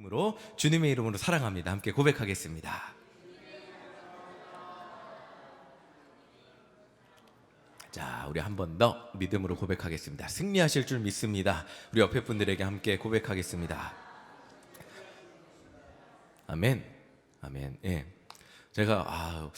믿음으로 주님의 이름으로 사랑합니다. 함께 고백하겠습니다. 자, 우리 한 번 더 믿음으로 고백하겠습니다. 승리하실 줄 믿습니다. 우리 옆에 분들에게 함께 고백하겠습니다. 아멘. 아멘. 예. 제가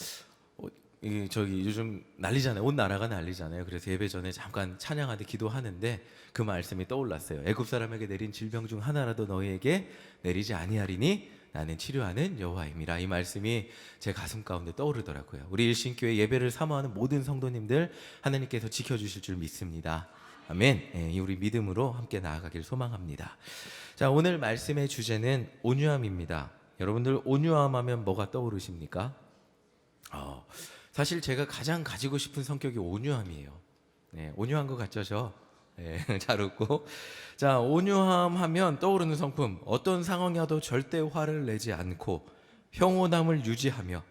저기 요즘 난리잖아요. 온 나라가 난리잖아요. 그래서 예배 전에 잠깐 찬양하되 기도하는데 그 말씀이 떠올랐어요. 애굽 사람에게 내린 질병 중 하나라도 너희에게 내리지 아니하리니 나는 치료하는 여호와임이라. 이 말씀이 제 가슴 가운데 떠오르더라고요. 우리 일신교회 예배를 사모하는 모든 성도님들 하나님께서 지켜주실 줄 믿습니다. 아멘. 예, 우리 믿음으로 함께 나아가길 소망합니다. 자, 오늘 말씀의 주제는 온유함입니다. 여러분들 온유함 하면 뭐가 떠오르십니까? 사실 제가 가장 가지고 싶은 성격이 온유함이에요. 네, 온유한 것 같죠, 저? 네, 잘 웃고. 자, 온유함 하면 떠오르는 성품. 어떤 상황이어도 절대 화를 내지 않고 평온함을 유지하며,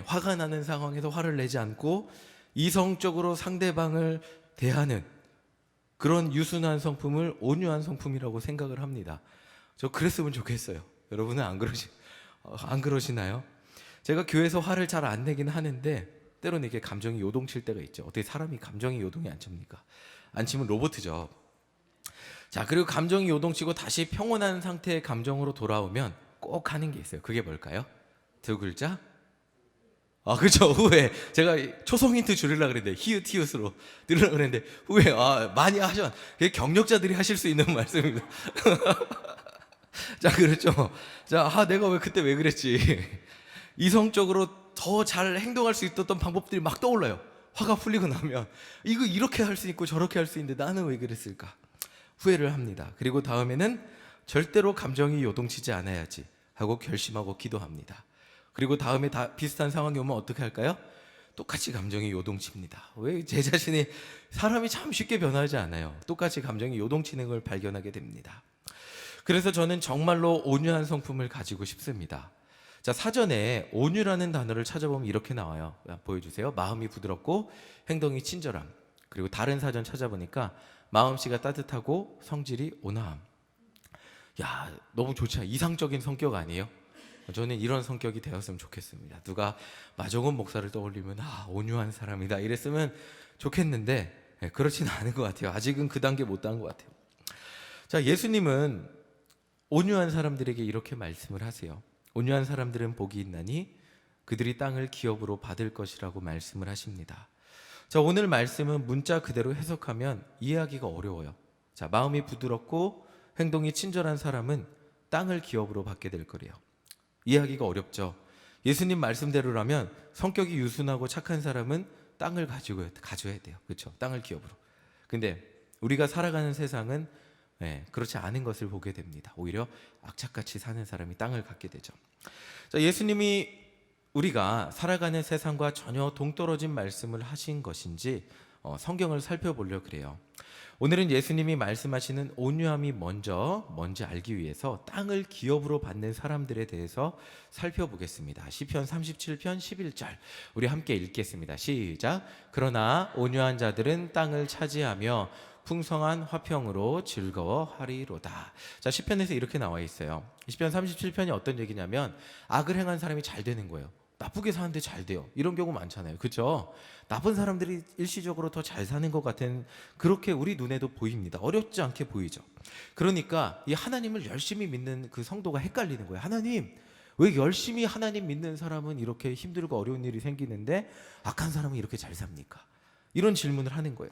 화가 나는 상황에서 화를 내지 않고 이성적으로 상대방을 대하는 그런 유순한 성품을 온유한 성품이라고 생각을 합니다. 저 그랬으면 좋겠어요. 여러분은 안 그러시나요? 제가 교회에서 화를 잘 안 내긴 하는데 때로는 이게 감정이 요동칠 때가 있죠. 어떻게 사람이 감정이 요동이 안 칩니까? 안 치면 로봇이죠. 자, 그리고 감정이 요동치고 다시 평온한 상태의 감정으로 돌아오면 꼭 하는 게 있어요. 그게 뭘까요? 두 글자? 그렇죠. 후회. 제가 초성 힌트 줄이려고 그랬는데 히읗히읗으로 들으려고 그랬는데 후회. 많이 하셔. 그게 경력자들이 하실 수 있는 말씀입니다. 자, 그렇죠. 자, 내가 그때 왜 그랬지? 이성적으로 더 잘 행동할 수 있었던 방법들이 막 떠올라요. 화가 풀리고 나면 이거 이렇게 할 수 있고 저렇게 할 수 있는데 나는 왜 그랬을까? 후회를 합니다. 그리고 다음에는 절대로 감정이 요동치지 않아야지 하고 결심하고 기도합니다. 그리고 다음에 비슷한 상황이 오면 어떻게 할까요? 똑같이 감정이 요동칩니다. 왜? 제 자신이 사람이 참 쉽게 변하지 않아요. 똑같이 감정이 요동치는 걸 발견하게 됩니다. 그래서 저는 정말로 온유한 성품을 가지고 싶습니다. 자, 사전에 온유라는 단어를 찾아보면 이렇게 나와요. 보여주세요. 마음이 부드럽고 행동이 친절함. 그리고 다른 사전 찾아보니까 마음씨가 따뜻하고 성질이 온화함. 야, 너무 좋지 않아요? 이상적인 성격 아니에요? 저는 이런 성격이 되었으면 좋겠습니다. 누가 마종원 목사를 떠올리면 온유한 사람이다 이랬으면 좋겠는데 그렇지는 않은 것 같아요. 아직은 그 단계 못 간 것 같아요. 자, 예수님은 온유한 사람들에게 이렇게 말씀을 하세요. 온유한 사람들은 복이 있나니 그들이 땅을 기업으로 받을 것이라고 말씀을 하십니다. 자, 오늘 말씀은 문자 그대로 해석하면 이해하기가 어려워요. 자, 마음이 부드럽고 행동이 친절한 사람은 땅을 기업으로 받게 될 거래요. 이해하기가 어렵죠. 예수님 말씀대로라면 성격이 유순하고 착한 사람은 땅을 가져야 돼요. 그렇죠? 땅을 기업으로. 근데 우리가 살아가는 세상은 그렇지 않은 것을 보게 됩니다. 오히려 악착같이 사는 사람이 땅을 갖게 되죠. 자, 예수님이 우리가 살아가는 세상과 전혀 동떨어진 말씀을 하신 것인지 성경을 살펴보려고 그래요. 오늘은 예수님이 말씀하시는 온유함이 뭔지 알기 위해서 땅을 기업으로 받는 사람들에 대해서 살펴보겠습니다. 시편 37편 11절 우리 함께 읽겠습니다. 시작. 그러나 온유한 자들은 땅을 차지하며 풍성한 화평으로 즐거워하리로다. 자, 시편에서 이렇게 나와 있어요. 시편 37편이 어떤 얘기냐면 악을 행한 사람이 잘 되는 거예요. 나쁘게 사는데 잘 돼요. 이런 경우 많잖아요. 그렇죠? 나쁜 사람들이 일시적으로 더 잘 사는 것 같은 그렇게 우리 눈에도 보입니다. 어렵지 않게 보이죠. 그러니까 이 하나님을 열심히 믿는 그 성도가 헷갈리는 거예요. 하나님, 왜 열심히 하나님 믿는 사람은 이렇게 힘들고 어려운 일이 생기는데 악한 사람은 이렇게 잘 삽니까? 이런 질문을 하는 거예요.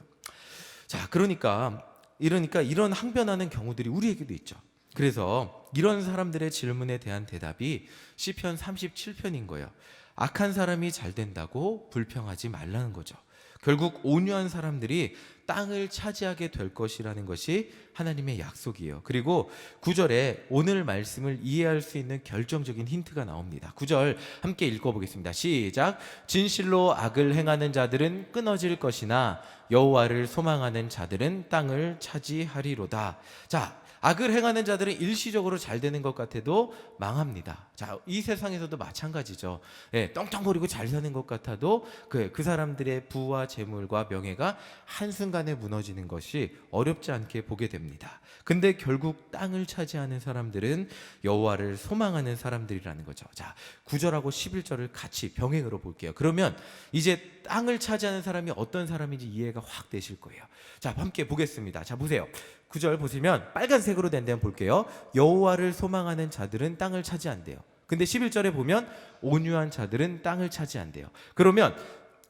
자, 그러니까 이런 항변하는 경우들이 우리에게도 있죠. 그래서 이런 사람들의 질문에 대한 대답이 시편 37편인 거예요. 악한 사람이 잘 된다고 불평하지 말라는 거죠. 결국 온유한 사람들이 땅을 차지하게 될 것이라는 것이 하나님의 약속이에요. 그리고 9절에 오늘 말씀을 이해할 수 있는 결정적인 힌트가 나옵니다. 9절 함께 읽어보겠습니다. 시작. 진실로 악을 행하는 자들은 끊어질 것이나 여호와를 소망하는 자들은 땅을 차지하리로다. 자, 악을 행하는 자들은 일시적으로 잘 되는 것 같아도 망합니다. 자, 이 세상에서도 마찬가지죠. 예, 떵떵거리고 잘 사는 것 같아도 그 사람들의 부와 재물과 명예가 한순간에 무너지는 것이 어렵지 않게 보게 됩니다. 근데 결국 땅을 차지하는 사람들은 여호와를 소망하는 사람들이라는 거죠. 자, 9절하고 11절을 같이 병행으로 볼게요. 그러면 이제 땅을 차지하는 사람이 어떤 사람인지 이해가 확 되실 거예요. 자, 함께 보겠습니다. 자, 보세요. 9절 보시면 빨간색으로 된 데만 볼게요. 여호와를 소망하는 자들은 땅을 차지한대요. 근데 11절에 보면 온유한 자들은 땅을 차지한대요. 그러면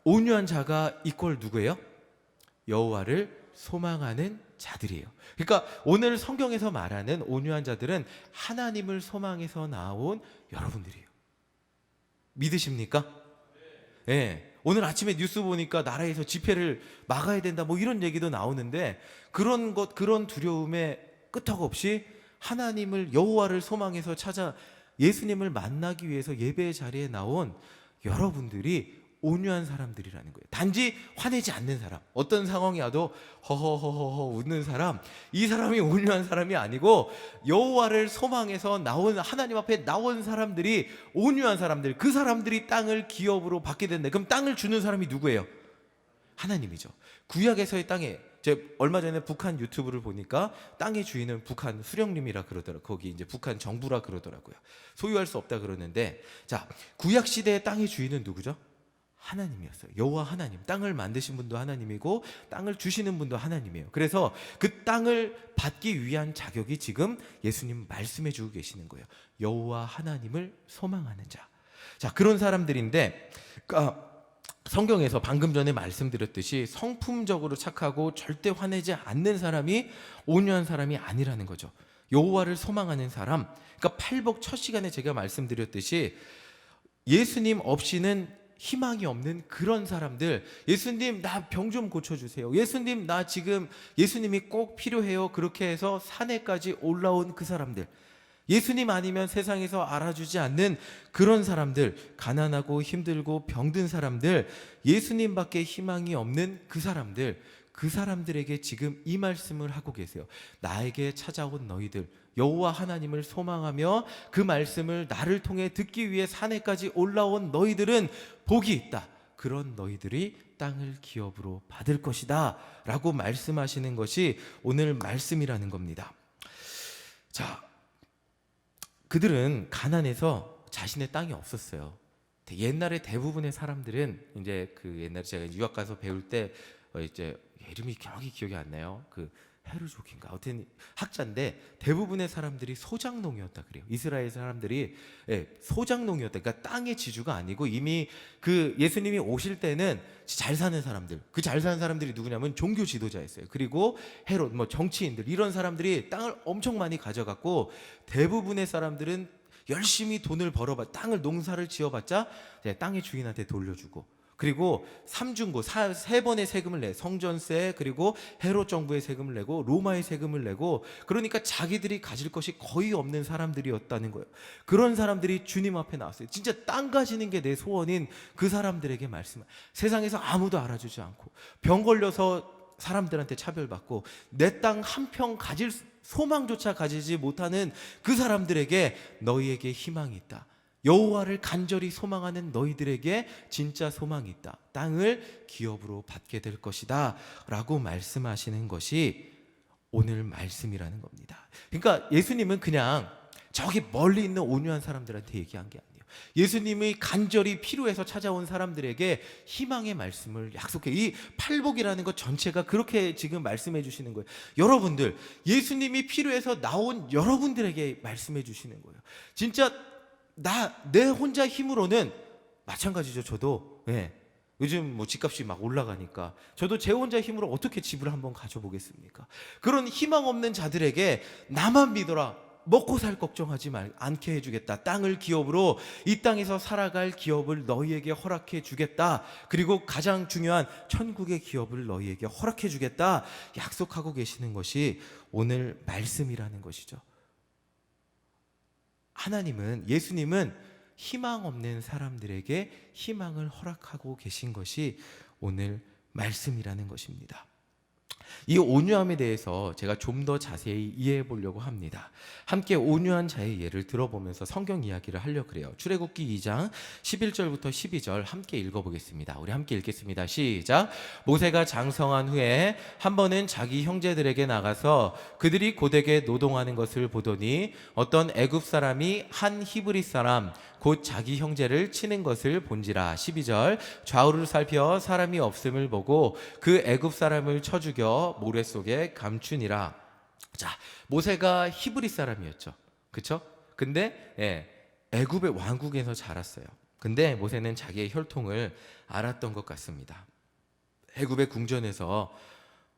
온유한 자가 이퀄 누구예요? 여호와를 소망하는 자들이에요. 그러니까 오늘 성경에서 말하는 온유한 자들은 하나님을 소망해서 나온 여러분들이에요. 믿으십니까? 네. 오늘 아침에 뉴스 보니까 나라에서 집회를 막아야 된다 뭐 이런 얘기도 나오는데 그런 두려움에 끄떡 없이 하나님을 여호와를 소망해서 찾아 예수님을 만나기 위해서 예배의 자리에 나온 여러분들이 온유한 사람들이라는 거예요. 단지 화내지 않는 사람, 어떤 상황이 와도 허허허허 웃는 사람, 이 사람이 온유한 사람이 아니고 여호와를 소망해서 나온 하나님 앞에 나온 사람들이 온유한 사람들, 그 사람들이 땅을 기업으로 받게 된다. 그럼 땅을 주는 사람이 누구예요? 하나님이죠. 구약에서의 땅에 제가 얼마 전에 북한 유튜브를 보니까 땅의 주인은 북한 수령님이라 그러더라고요. 거기 이제 북한 정부라 그러더라고요. 소유할 수 없다 그러는데, 자, 구약 시대의 땅의 주인은 누구죠? 하나님이었어요. 여호와 하나님. 땅을 만드신 분도 하나님이고 땅을 주시는 분도 하나님이에요. 그래서 그 땅을 받기 위한 자격이 지금 예수님 말씀해 주고 계시는 거예요. 여호와 하나님을 소망하는 자. 자, 그런 사람들인데 성경에서 방금 전에 말씀드렸듯이 성품적으로 착하고 절대 화내지 않는 사람이 온유한 사람이 아니라는 거죠. 여호와를 소망하는 사람. 그러니까 팔복 첫 시간에 제가 말씀드렸듯이 예수님 없이는 희망이 없는 그런 사람들, 예수님 나 병 좀 고쳐주세요, 예수님 나 지금 예수님이 꼭 필요해요, 그렇게 해서 산에까지 올라온 그 사람들, 예수님 아니면 세상에서 알아주지 않는 그런 사람들, 가난하고 힘들고 병든 사람들, 예수님밖에 희망이 없는 그 사람들에게 지금 이 말씀을 하고 계세요. 나에게 찾아온 너희들, 여호와 하나님을 소망하며 그 말씀을 나를 통해 듣기 위해 산에까지 올라온 너희들은 복이 있다. 그런 너희들이 땅을 기업으로 받을 것이다 라고 말씀하시는 것이 오늘 말씀이라는 겁니다. 자, 그들은 가난해서 자신의 땅이 없었어요. 옛날에 대부분의 사람들은 이제 그 옛날에 제가 유학 가서 배울 때 이제 이름이 정확히 기억이 안 나요. 그 헤르족인가 아무튼 학자인데 대부분의 사람들이 소작농이었다 그래요. 이스라엘 사람들이 소작농이었다. 그러니까 땅의 지주가 아니고 이미 그 예수님이 오실 때는 잘 사는 사람들, 그 잘 사는 사람들이 누구냐면 종교 지도자였어요. 그리고 헤롯, 뭐 정치인들, 이런 사람들이 땅을 엄청 많이 가져갔고 대부분의 사람들은 열심히 돈을 벌어봐 땅을 농사를 지어봤자 땅의 주인한테 돌려주고, 그리고 삼중고 세 번의 세금을 내, 성전세, 그리고 헤롯 정부의 세금을 내고 로마의 세금을 내고, 그러니까 자기들이 가질 것이 거의 없는 사람들이었다는 거예요. 그런 사람들이 주님 앞에 나왔어요. 진짜 땅 가지는 게 내 소원인 그 사람들에게 말씀. 세상에서 아무도 알아주지 않고 병 걸려서 사람들한테 차별받고 내 땅 한 평 가질 소망조차 가지지 못하는 그 사람들에게 너희에게 희망이 있다. 여호와를 간절히 소망하는 너희들에게 진짜 소망이 있다. 땅을 기업으로 받게 될 것이다 라고 말씀하시는 것이 오늘 말씀이라는 겁니다. 그러니까 예수님은 그냥 저기 멀리 있는 온유한 사람들한테 얘기한 게 아니에요. 예수님이 간절히 필요해서 찾아온 사람들에게 희망의 말씀을 약속해. 이 팔복이라는 것 전체가 그렇게 지금 말씀해 주시는 거예요. 여러분들, 예수님이 필요해서 나온 여러분들에게 말씀해 주시는 거예요. 진짜 내 혼자 힘으로는 마찬가지죠. 저도 요즘 뭐 집값이 막 올라가니까 저도 제 혼자 힘으로 어떻게 집을 한번 가져보겠습니까? 그런 희망 없는 자들에게 나만 믿어라, 먹고 살 걱정하지 않게 해주겠다, 땅을 기업으로 이 땅에서 살아갈 기업을 너희에게 허락해 주겠다, 그리고 가장 중요한 천국의 기업을 너희에게 허락해 주겠다 약속하고 계시는 것이 오늘 말씀이라는 것이죠. 하나님은, 예수님은 희망 없는 사람들에게 희망을 허락하고 계신 것이 오늘 말씀이라는 것입니다. 이 온유함에 대해서 제가 좀 더 자세히 이해해 보려고 합니다. 함께 온유한 자의 예를 들어보면서 성경 이야기를 하려고 그래요. 출애굽기 2장 11절부터 12절 함께 읽어보겠습니다. 우리 함께 읽겠습니다. 시작. 모세가 장성한 후에 한 번은 자기 형제들에게 나가서 그들이 고되게 노동하는 것을 보더니 어떤 애굽 사람이 한 히브리 사람 곧 자기 형제를 치는 것을 본지라. 12절. 좌우를 살펴 사람이 없음을 보고 그 애굽 사람을 쳐 죽여 모래 속에 감추니라. 자, 모세가 히브리 사람이었죠. 그렇죠? 근데 애굽의 왕국에서 자랐어요. 근데 모세는 자기의 혈통을 알았던 것 같습니다. 애굽의 궁전에서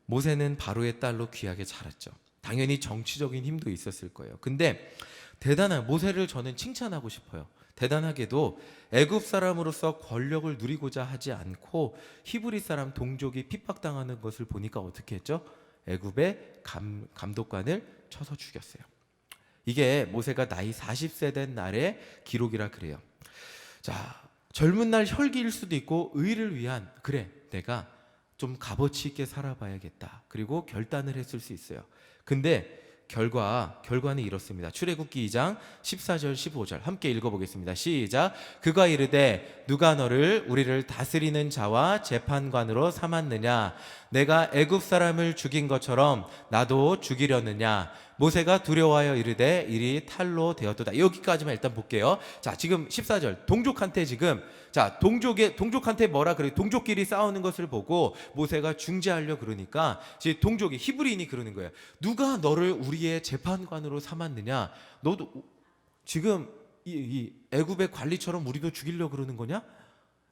모세는 바로의 딸로 귀하게 자랐죠. 당연히 정치적인 힘도 있었을 거예요. 근데 대단한 모세를 저는 칭찬하고 싶어요. 대단하게도 애굽 사람으로서 권력을 누리고자 하지 않고 히브리 사람 동족이 핍박당하는 것을 보니까 어떻게 했죠? 애굽의 감독관을 쳐서 죽였어요. 이게 모세가 나이 40세 된 날의 기록이라 그래요. 자, 젊은 날 혈기일 수도 있고 의를 위한 그래 내가 좀 값어치 있게 살아봐야겠다. 그리고 결단을 했을 수 있어요. 근데 결과는 이렇습니다. 출애굽기 2장 14절 15절 함께 읽어보겠습니다. 시작. 그가 이르되 누가 너를 우리를 다스리는 자와 재판관으로 삼았느냐? 내가 애굽 사람을 죽인 것처럼 나도 죽이려느냐? 모세가 두려워하여 이르되 일이 탈로 되었도다. 여기까지만 일단 볼게요. 자, 지금 14절 동족한테 지금 동족한테 뭐라 그래? 동족끼리 싸우는 것을 보고 모세가 중재하려 그러니까 이제 동족이 히브리인이 그러는 거예요. 누가 너를 우리의 재판관으로 삼았느냐? 너도 지금 이 애굽의 관리처럼 우리도 죽이려 그러는 거냐?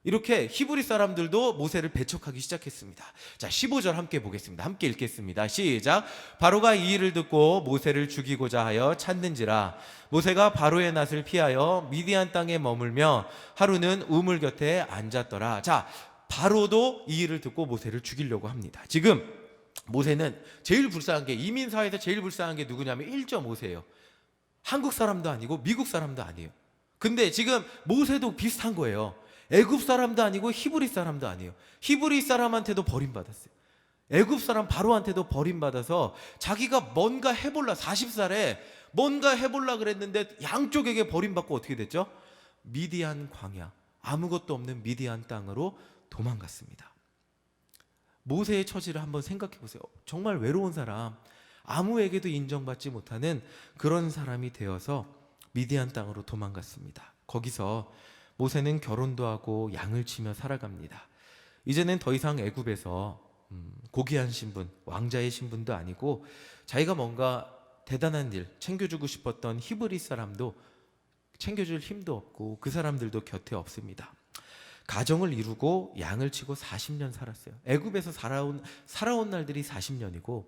이렇게 히브리 사람들도 모세를 배척하기 시작했습니다. 자, 15절 함께 보겠습니다. 함께 읽겠습니다. 시작. 바로가 이 일을 듣고 모세를 죽이고자 하여 찾는지라. 모세가 바로의 낯을 피하여 미디안 땅에 머물며 하루는 우물 곁에 앉았더라. 자, 바로도 이 일을 듣고 모세를 죽이려고 합니다. 지금 모세는 제일 불쌍한 게 이민사회에서 제일 불쌍한 게 누구냐면 1.5세예요. 한국 사람도 아니고 미국 사람도 아니에요. 근데 지금 모세도 비슷한 거예요. 애굽 사람도 아니고 히브리 사람도 아니에요. 히브리 사람한테도 버림받았어요. 애굽 사람 바로한테도 버림받아서 자기가 뭔가 해볼라 40살에 뭔가 해볼라 그랬는데 양쪽에게 버림받고 어떻게 됐죠? 미디안 광야, 아무것도 없는 미디안 땅으로 도망갔습니다. 모세의 처지를 한번 생각해 보세요. 정말 외로운 사람, 아무에게도 인정받지 못하는 그런 사람이 되어서 미디안 땅으로 도망갔습니다. 거기서 모세는 결혼도 하고 양을 치며 살아갑니다. 이제는 더 이상 애굽에서 고귀한 신분, 왕자의 신분도 아니고 자기가 뭔가 대단한 일 챙겨주고 싶었던 히브리 사람도 챙겨줄 힘도 없고 그 사람들도 곁에 없습니다. 가정을 이루고 양을 치고 40년 살았어요. 애굽에서 살아온 날들이 40년이고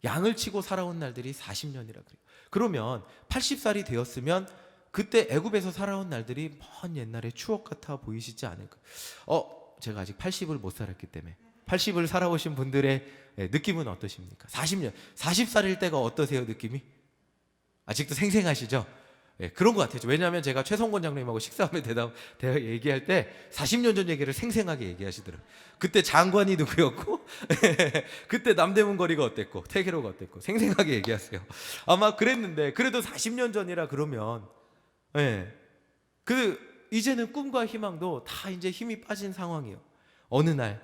양을 치고 살아온 날들이 40년이라 그래요. 그러면 80살이 되었으면 그때 애굽에서 살아온 날들이 먼 옛날의 추억 같아 보이시지 않을까? 제가 아직 80을 못 살았기 때문에 80을 살아오신 분들의 느낌은 어떠십니까? 40살일 때가 어떠세요, 느낌이? 아직도 생생하시죠? 그런 것 같아요. 왜냐하면 제가 최성권 장로님하고 식사하면 얘기할 때 40년 전 얘기를 생생하게 얘기하시더라고요. 그때 장관이 누구였고 그때 남대문 거리가 어땠고 태계로가 어땠고 생생하게 얘기하세요. 아마 그랬는데 그래도 40년 전이라 그러면 이제는 꿈과 희망도 다 이제 힘이 빠진 상황이에요. 어느 날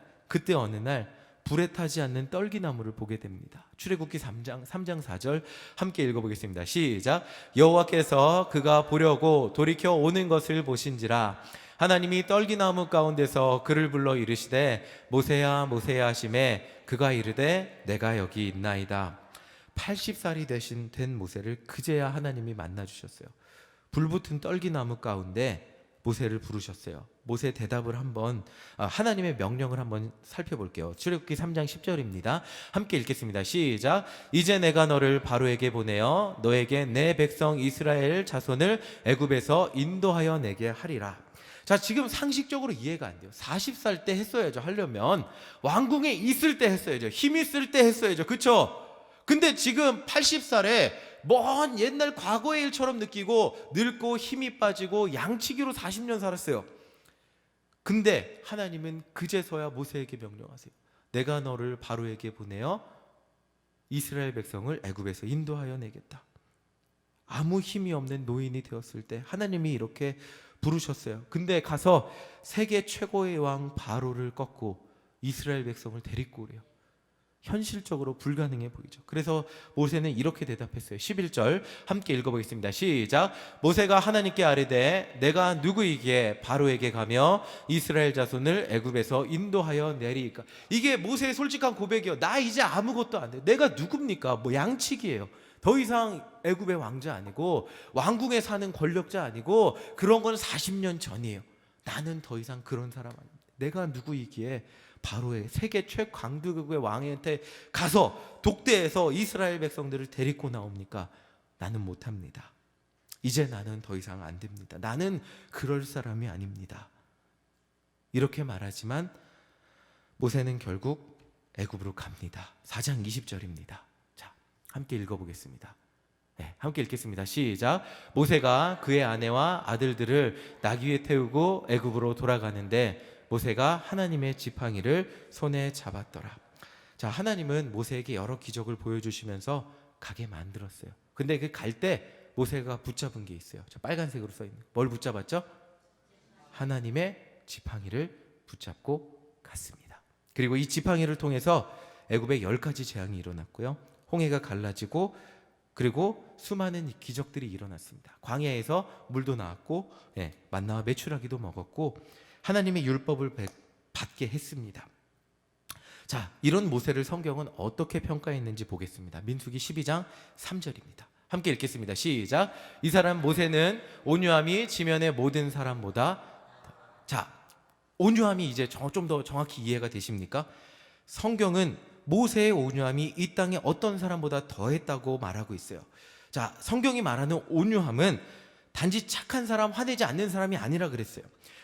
불에 타지 않는 떨기나무를 보게 됩니다. 출애굽기 3장 4절 함께 읽어보겠습니다. 시작. 여호와께서 그가 보려고 돌이켜 오는 것을 보신지라. 하나님이 떨기나무 가운데서 그를 불러 이르시되 모세야 모세야 하시매 그가 이르되 내가 여기 있나이다. 80살이 된 모세를 그제야 하나님이 만나 주셨어요. 불붙은 떨기나무 가운데 모세를 부르셨어요. 모세 대답을 하나님의 명령을 한번 살펴볼게요. 출애굽기 3장 10절입니다. 함께 읽겠습니다. 시작. 이제 내가 너를 바로에게 보내어 너에게 내 백성 이스라엘 자손을 애굽에서 인도하여 내게 하리라. 자, 지금 상식적으로 이해가 안 돼요. 40살 때 했어야죠. 하려면 왕궁에 있을 때 했어야죠. 힘 있을 때 했어야죠. 그렇죠? 근데 지금 80살에 먼 옛날 과거의 일처럼 느끼고 늙고 힘이 빠지고 양치기로 40년 살았어요. 근데 하나님은 그제서야 모세에게 명령하세요. 내가 너를 바로에게 보내어 이스라엘 백성을 애굽에서 인도하여 내겠다. 아무 힘이 없는 노인이 되었을 때 하나님이 이렇게 부르셨어요. 근데 가서 세계 최고의 왕 바로를 꺾고 이스라엘 백성을 데리고 오래요. 현실적으로 불가능해 보이죠. 그래서 모세는 이렇게 대답했어요. 11절 함께 읽어보겠습니다. 시작. 모세가 하나님께 아뢰되 내가 누구이기에 바로에게 가며 이스라엘 자손을 애굽에서 인도하여 내리까. 이게 모세의 솔직한 고백이요. 나 이제 아무것도 안 돼. 내가 누굽니까? 뭐 양치기예요. 더 이상 애굽의 왕자 아니고 왕궁에 사는 권력자 아니고 그런 건 40년 전이에요. 나는 더 이상 그런 사람 아닙니다. 내가 누구이기에 바로의 세계 최강대국의 왕한테 가서 독대해서 이스라엘 백성들을 데리고 나옵니까? 나는 못합니다. 이제 나는 더 이상 안 됩니다. 나는 그럴 사람이 아닙니다. 이렇게 말하지만 모세는 결국 애굽으로 갑니다. 4장 20절입니다. 자, 함께 읽어보겠습니다. 네, 함께 읽겠습니다. 시작. 모세가 그의 아내와 아들들을 나귀 위에 태우고 애굽으로 돌아가는데 모세가 하나님의 지팡이를 손에 잡았더라. 자, 하나님은 모세에게 여러 기적을 보여주시면서 가게 만들었어요. 근데 그 갈 때 모세가 붙잡은 게 있어요. 저 빨간색으로 써 있는. 뭘 붙잡았죠? 하나님의 지팡이를 붙잡고 갔습니다. 그리고 이 지팡이를 통해서 애굽에 10가지 재앙이 일어났고요. 홍해가 갈라지고 그리고 수많은 기적들이 일어났습니다. 광야에서 물도 나왔고 만나와 메추라기도 먹었고 하나님의 율법을 받게 했습니다. 자, 이런 모세를 성경은 어떻게 평가했는지 보겠습니다. 민수기 12장 3절입니다. 함께 읽겠습니다. 시작. 이 사람 모세는 온유함이 지면의 모든 사람보다. 자, 온유함이 이제 좀 더 정확히 이해가 되십니까? 성경은 모세의 온유함이 이 땅에 어떤 사람보다 더했다고 말하고 있어요. 자, 성경이 말하는 온유함은 단지 착한 사람, 화내지 않는 사람이 아니라 그랬어요.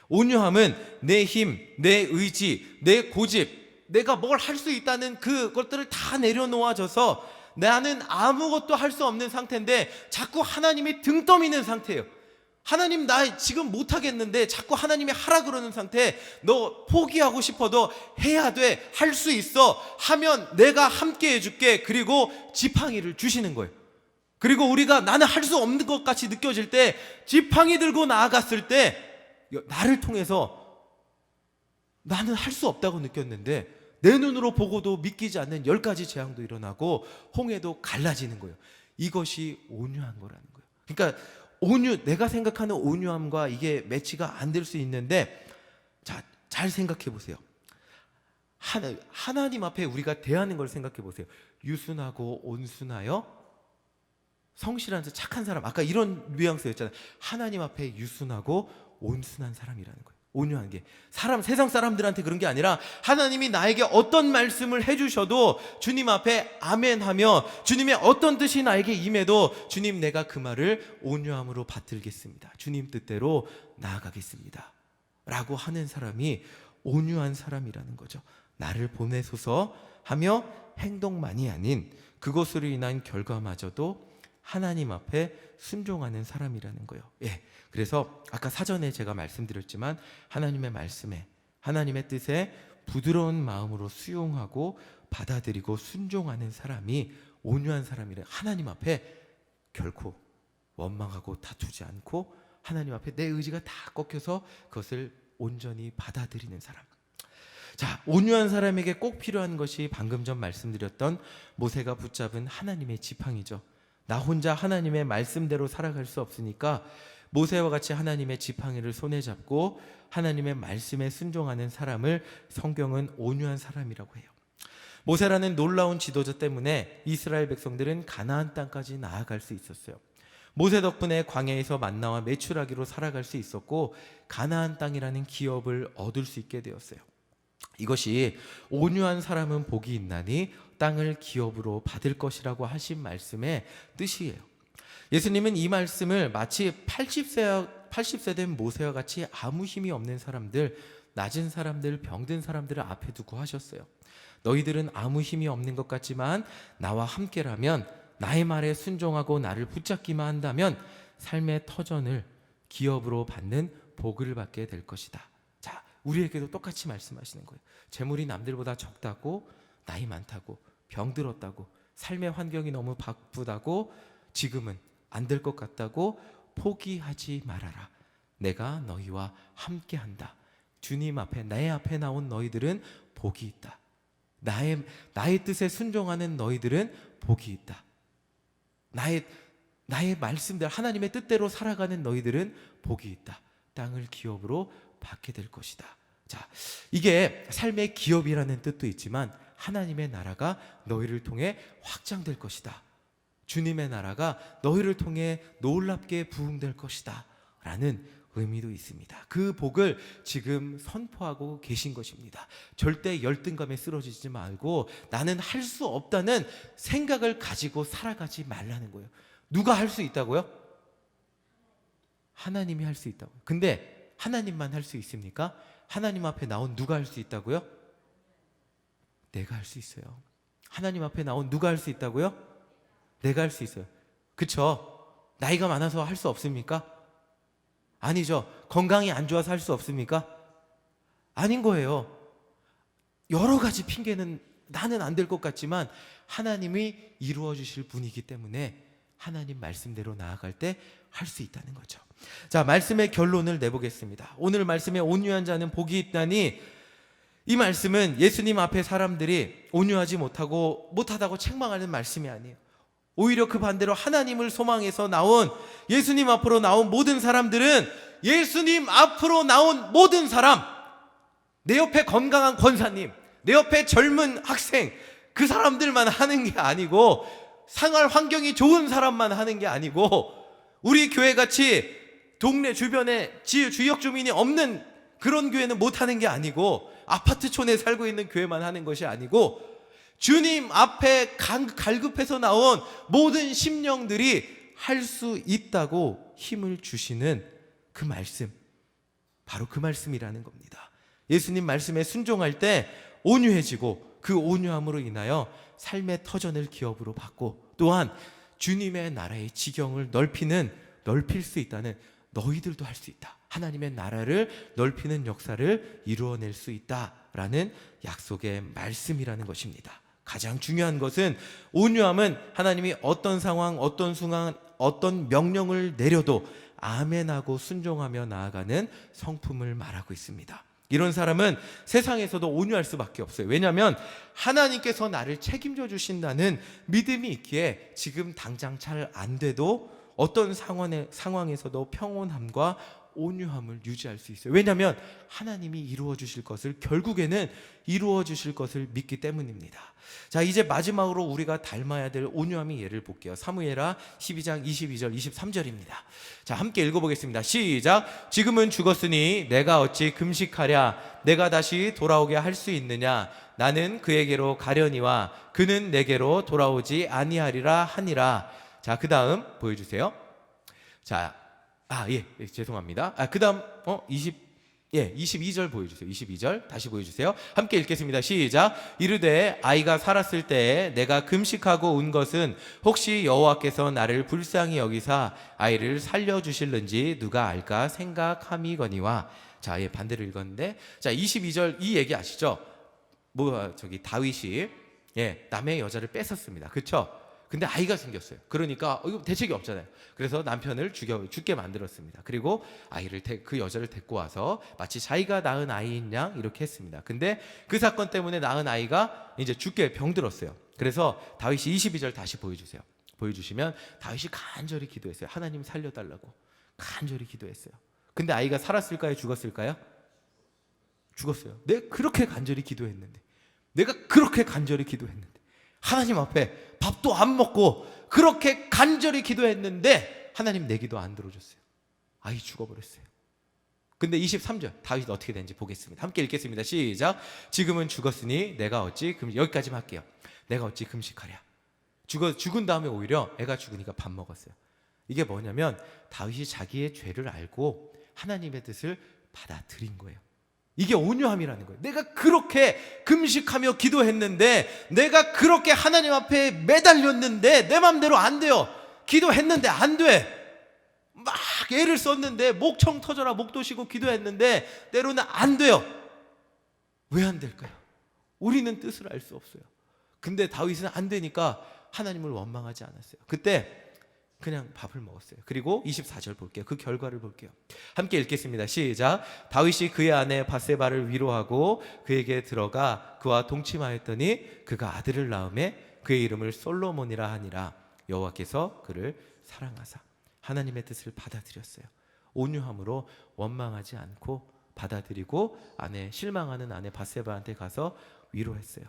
온유함은 내 힘, 내 의지, 내 고집, 내가 뭘 할 수 있다는 그것들을 다 내려놓아져서 나는 아무것도 할 수 없는 상태인데 자꾸 하나님이 등 떠미는 상태예요. 하나님 나 지금 못하겠는데 자꾸 하나님이 하라 그러는 상태. 너 포기하고 싶어도 해야 돼. 할 수 있어. 하면 내가 함께 해줄게. 그리고 지팡이를 주시는 거예요. 그리고 우리가 나는 할 수 없는 것 같이 느껴질 때 지팡이 들고 나아갔을 때 나를 통해서 나는 할 수 없다고 느꼈는데 내 눈으로 보고도 믿기지 않는 10가지 재앙도 일어나고 홍해도 갈라지는 거예요. 이것이 온유한 거라는 거예요. 그러니까 내가 생각하는 온유함과 이게 매치가 안 될 수 있는데, 자, 잘 생각해 보세요. 하나님 앞에 우리가 대하는 걸 생각해 보세요. 유순하고 온순하여 성실한 착한 사람, 아까 이런 뉘앙스였잖아요. 하나님 앞에 유순하고 온순한 사람이라는 거예요. 온유한 게 세상 사람들한테 그런 게 아니라 하나님이 나에게 어떤 말씀을 해주셔도 주님 앞에 아멘하며 주님의 어떤 뜻이 나에게 임해도 주님 내가 그 말을 온유함으로 받들겠습니다. 주님 뜻대로 나아가겠습니다 라고 하는 사람이 온유한 사람이라는 거죠. 나를 보내소서 하며 행동만이 아닌 그것으로 인한 결과마저도 하나님 앞에 순종하는 사람이라는 거예요. 그래서 아까 사전에 제가 말씀드렸지만 하나님의 말씀에, 하나님의 뜻에 부드러운 마음으로 수용하고 받아들이고 순종하는 사람이 온유한 사람이래. 하나님 앞에 결코 원망하고 다투지 않고 하나님 앞에 내 의지가 다 꺾여서 그것을 온전히 받아들이는 사람. 자, 온유한 사람에게 꼭 필요한 것이 방금 전 말씀드렸던 모세가 붙잡은 하나님의 지팡이죠. 나 혼자 하나님의 말씀대로 살아갈 수 없으니까 모세와 같이 하나님의 지팡이를 손에 잡고 하나님의 말씀에 순종하는 사람을 성경은 온유한 사람이라고 해요. 모세라는 놀라운 지도자 때문에 이스라엘 백성들은 가나안 땅까지 나아갈 수 있었어요. 모세 덕분에 광야에서 만나와 메추라기로 살아갈 수 있었고 가나안 땅이라는 기업을 얻을 수 있게 되었어요. 이것이 온유한 사람은 복이 있나니 땅을 기업으로 받을 것이라고 하신 말씀의 뜻이에요. 예수님은 이 말씀을 마치 80세 된 모세와 같이 아무 힘이 없는 사람들, 낮은 사람들, 병든 사람들을 앞에 두고 하셨어요. 너희들은 아무 힘이 없는 것 같지만 나와 함께라면, 나의 말에 순종하고 나를 붙잡기만 한다면 삶의 터전을 기업으로 받는 복을 받게 될 것이다. 자, 우리에게도 똑같이 말씀하시는 거예요. 재물이 남들보다 적다고, 나이 많다고, 병들었다고, 삶의 환경이 너무 바쁘다고, 지금은 안 될 것 같다고 포기하지 말아라. 내가 너희와 함께한다. 주님 앞에, 내 앞에 나온 너희들은 복이 있다. 나의 뜻에 순종하는 너희들은 복이 있다. 나의 말씀대로, 하나님의 뜻대로 살아가는 너희들은 복이 있다. 땅을 기업으로 받게 될 것이다. 자, 이게 삶의 기업이라는 뜻도 있지만 하나님의 나라가 너희를 통해 확장될 것이다. 주님의 나라가 너희를 통해 놀랍게 부흥될 것이다 라는 의미도 있습니다. 그 복을 지금 선포하고 계신 것입니다. 절대 열등감에 쓰러지지 말고 나는 할 수 없다는 생각을 가지고 살아가지 말라는 거예요. 누가 할 수 있다고요? 하나님이 할 수 있다고요. 근데 하나님만 할 수 있습니까? 하나님 앞에 나온 누가 할 수 있다고요? 내가 할 수 있어요. 하나님 앞에 나온 누가 할 수 있다고요? 내가 할 수 있어요. 그쵸? 나이가 많아서 할 수 없습니까? 아니죠. 건강이 안 좋아서 할 수 없습니까? 아닌 거예요. 여러 가지 핑계는 나는 안 될 것 같지만 하나님이 이루어 주실 분이기 때문에 하나님 말씀대로 나아갈 때 할 수 있다는 거죠. 자, 말씀의 결론을 내보겠습니다. 오늘 말씀에 온유한 자는 복이 있다니, 이 말씀은 예수님 앞에 사람들이 온유하지 못하다고 책망하는 말씀이 아니에요. 오히려 그 반대로 하나님을 소망해서 나온, 예수님 앞으로 나온 모든 사람들은, 예수님 앞으로 나온 모든 사람, 내 옆에 건강한 권사님, 내 옆에 젊은 학생, 그 사람들만 하는 게 아니고, 생활 환경이 좋은 사람만 하는 게 아니고, 우리 교회같이 동네 주변에 지역 주민이 없는 그런 교회는 못 하는 게 아니고, 아파트촌에 살고 있는 교회만 하는 것이 아니고, 주님 앞에 갈급해서 나온 모든 심령들이 할 수 있다고 힘을 주시는 그 말씀, 바로 그 말씀이라는 겁니다. 예수님 말씀에 순종할 때 온유해지고, 그 온유함으로 인하여 삶의 터전을 기업으로 받고, 또한 주님의 나라의 지경을 넓힐 수 있다는, 너희들도 할 수 있다. 하나님의 나라를 넓히는 역사를 이루어낼 수 있다라는 약속의 말씀이라는 것입니다. 가장 중요한 것은, 온유함은 하나님이 어떤 상황, 어떤 순간, 어떤 명령을 내려도 아멘하고 순종하며 나아가는 성품을 말하고 있습니다. 이런 사람은 세상에서도 온유할 수밖에 없어요. 왜냐하면 하나님께서 나를 책임져 주신다는 믿음이 있기에 지금 당장 잘 안 돼도 어떤 상황에서도 평온함과 온유함을 유지할 수 있어요. 왜냐하면 하나님이 이루어 주실 것을, 결국에는 이루어 주실 것을 믿기 때문입니다. 자, 이제 마지막으로 우리가 닮아야 될 온유함의 예를 볼게요. 사무엘하 12장 22절 23절입니다. 자, 함께 읽어보겠습니다. 시작. 지금은 죽었으니 내가 어찌 금식하랴. 내가 다시 돌아오게 할 수 있느냐. 나는 그에게로 가려니와 그는 내게로 돌아오지 아니하리라 하니라. 자, 그 다음 보여주세요. 자, 죄송합니다. 그 다음 22절 보여주세요. 22절 다시 보여주세요. 함께 읽겠습니다. 시작. 이르되 아이가 살았을 때에 내가 금식하고 운 것은 혹시 여호와께서 나를 불쌍히 여기사 아이를 살려주실는지 누가 알까 생각함이거니와. 자, 반대로 읽었는데, 자, 22절 이 얘기 아시죠? 다윗이 남의 여자를 뺏었습니다. 그렇죠? 근데 아이가 생겼어요. 그러니까 이거 대책이 없잖아요. 그래서 남편을 죽게 만들었습니다. 그리고 그 여자를 데리고 와서 마치 자기가 낳은 아이인 양 이렇게 했습니다. 근데 그 사건 때문에 낳은 아이가 이제 죽게 병들었어요. 그래서 다윗이 22절 다시 보여주시면 다윗이 간절히 기도했어요. 하나님 살려달라고 간절히 기도했어요. 근데 아이가 살았을까요? 죽었을까요? 죽었어요. 내가 그렇게 간절히 기도했는데, 하나님 앞에 밥도 안 먹고 그렇게 간절히 기도했는데 하나님 내 기도 안 들어줬어요. 아이 죽어버렸어요. 근데 23절 다윗이 어떻게 되는지 보겠습니다. 함께 읽겠습니다. 시작. 지금은 죽었으니 내가 어찌 여기까지만 할게요. 내가 어찌 금식하랴. 죽은 다음에 오히려 애가 죽으니까 밥 먹었어요. 이게 뭐냐면 다윗이 자기의 죄를 알고 하나님의 뜻을 받아들인 거예요. 이게 온유함이라는 거예요. 내가 그렇게 금식하며 기도했는데, 내가 그렇게 하나님 앞에 매달렸는데 내 맘대로 안 돼요. 기도했는데 안 돼. 막 애를 썼는데 목청 터져라 목도 쉬고 기도했는데 때로는 안 돼요. 왜 안 될까요? 우리는 뜻을 알 수 없어요. 근데 다윗은 안 되니까 하나님을 원망하지 않았어요. 그때 그냥 밥을 먹었어요. 그리고 24절 볼게요. 그 결과를 볼게요. 함께 읽겠습니다. 시작. 다윗이 그의 아내 바세바를 위로하고 그에게 들어가 그와 동침하였더니 그가 아들을 낳음에 그의 이름을 솔로몬이라 하니라. 여호와께서 그를 사랑하사 하나님의 뜻을 받아들였어요. 온유함으로 원망하지 않고 받아들이고 실망하는 아내 바세바한테 가서 위로했어요.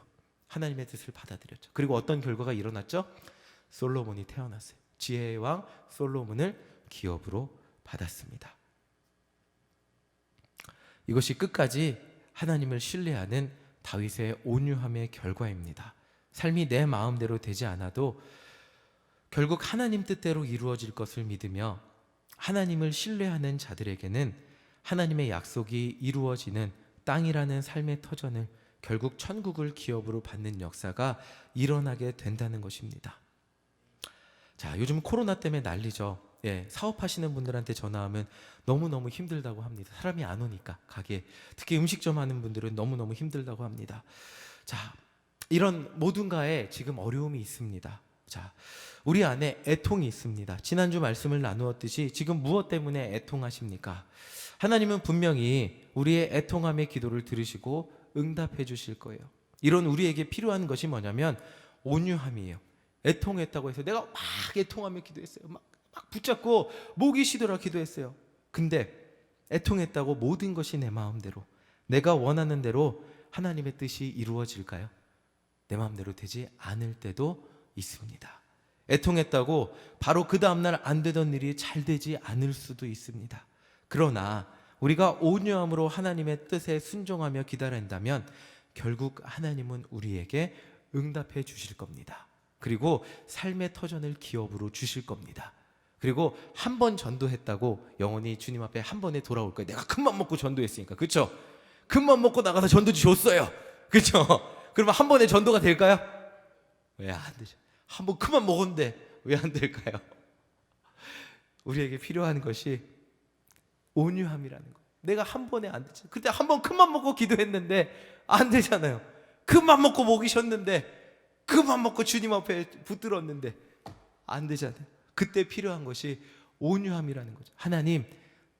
하나님의 뜻을 받아들였죠. 그리고 어떤 결과가 일어났죠? 솔로몬이 태어났어요. 지혜의 왕 솔로몬을 기업으로 받았습니다. 이것이 끝까지 하나님을 신뢰하는 다윗의 온유함의 결과입니다. 삶이 내 마음대로 되지 않아도 결국 하나님 뜻대로 이루어질 것을 믿으며 하나님을 신뢰하는 자들에게는 하나님의 약속이 이루어지는 땅이라는 삶의 터전을 결국 천국을 기업으로 받는 역사가 일어나게 된다는 것입니다. 자, 요즘 코로나 때문에 난리죠. 사업하시는 분들한테 전화하면 너무너무 힘들다고 합니다. 사람이 안 오니까 가게, 특히 음식점 하는 분들은 너무너무 힘들다고 합니다. 자, 이런 모든가에 지금 어려움이 있습니다. 자, 우리 안에 애통이 있습니다. 지난주 말씀을 나누었듯이 지금 무엇 때문에 애통하십니까? 하나님은 분명히 우리의 애통함의 기도를 들으시고 응답해 주실 거예요. 이런 우리에게 필요한 것이 뭐냐면 온유함이에요. 애통했다고 해서 내가 막 애통하며 기도했어요. 막 붙잡고 목이 쉬도록 기도했어요. 근데 애통했다고 모든 것이 내 마음대로 내가 원하는 대로 하나님의 뜻이 이루어질까요? 내 마음대로 되지 않을 때도 있습니다. 애통했다고 바로 그 다음날 안 되던 일이 잘 되지 않을 수도 있습니다. 그러나 우리가 온유함으로 하나님의 뜻에 순종하며 기다린다면 결국 하나님은 우리에게 응답해 주실 겁니다. 그리고 삶의 터전을 기업으로 주실 겁니다. 그리고 한 번 전도했다고 영원히 주님 앞에 한 번에 돌아올 거예요. 내가 큰맘 먹고 전도했으니까. 그렇죠? 큰맘 먹고 나가서 전도지 줬어요. 그렇죠? 그러면 한 번에 전도가 될까요? 왜 안 되죠? 한 번 큰맘 먹었는데 왜 안 될까요? 우리에게 필요한 것이 온유함이라는 거예요. 내가 한 번에 안 되죠. 그때 한 번 큰맘 먹고 기도했는데 안 되잖아요. 큰맘 먹고 먹이셨는데 그만 먹고 주님 앞에 붙들었는데 안 되잖아요. 그때 필요한 것이 온유함이라는 거죠. 하나님,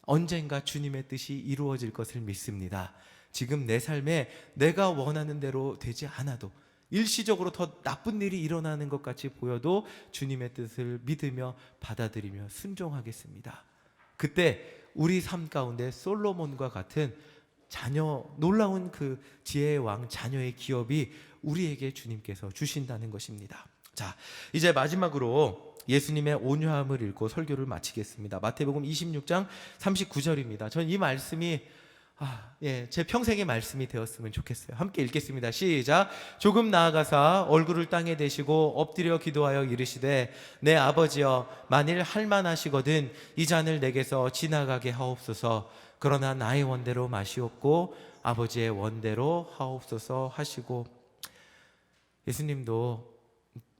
언젠가 주님의 뜻이 이루어질 것을 믿습니다. 지금 내 삶에 내가 원하는 대로 되지 않아도 일시적으로 더 나쁜 일이 일어나는 것 같이 보여도 주님의 뜻을 믿으며 받아들이며 순종하겠습니다. 그때 우리 삶 가운데 솔로몬과 같은 놀라운 그 지혜의 왕 자녀의 기업이 우리에게 주님께서 주신다는 것입니다. 자, 이제 마지막으로 예수님의 온유함을 읽고 설교를 마치겠습니다. 마태복음 26장 39절입니다. 전 이 말씀이 제 평생의 말씀이 되었으면 좋겠어요. 함께 읽겠습니다. 시작. 조금 나아가사 얼굴을 땅에 대시고 엎드려 기도하여 이르시되 내 아버지여 만일 할만하시거든 이 잔을 내게서 지나가게 하옵소서. 그러나 나의 원대로 마시옵고 아버지의 원대로 하옵소서 하시고, 예수님도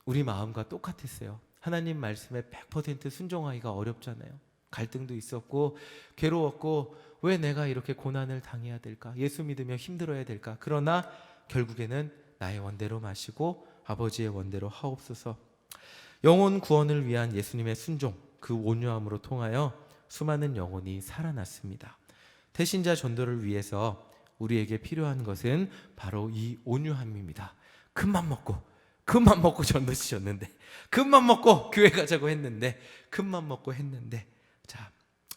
우리 마음과 똑같았어요. 하나님 말씀에 100% 순종하기가 어렵잖아요. 갈등도 있었고 괴로웠고 왜 내가 이렇게 고난을 당해야 될까? 예수 믿으며 힘들어야 될까? 그러나 결국에는 나의 원대로 마시고 아버지의 원대로 하옵소서. 영혼 구원을 위한 예수님의 순종, 그 온유함으로 통하여 수많은 영혼이 살아났습니다. 태신자 전도를 위해서 우리에게 필요한 것은 바로 이 온유함입니다. 큰맘 먹고 전도 지셨는데, 큰맘 먹고 교회 가자고 했는데, 큰맘 먹고 했는데, 자,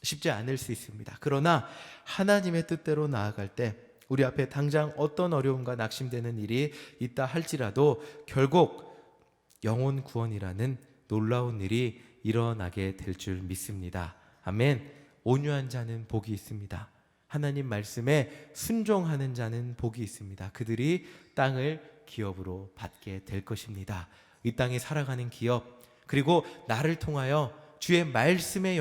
쉽지 않을 수 있습니다. 그러나 하나님의 뜻대로 나아갈 때 우리 앞에 당장 어떤 어려움과 낙심되는 일이 있다 할지라도 결국 영혼 구원이라는 놀라운 일이 일어나게 될 줄 믿습니다. 아멘. 온유한 자는 복이 있습니다. 하나님 말씀에 순종하는 자는 복이 있습니다. 그들이 땅을 기업으로 받게 될 것입니다. 이 땅에 살아가는 기업, 그리고 나를 통하여 주의 말씀의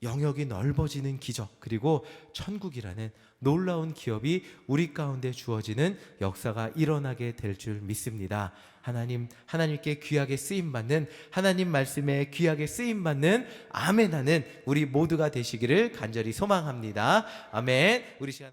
영역이 넓어지는 기적, 그리고 천국이라는 놀라운 기업이 우리 가운데 주어지는 역사가 일어나게 될 줄 믿습니다. 하나님께 귀하게 쓰임받는, 하나님 말씀에 귀하게 쓰임받는 아멘하는 우리 모두가 되시기를 간절히 소망합니다. 아멘. 우리 시간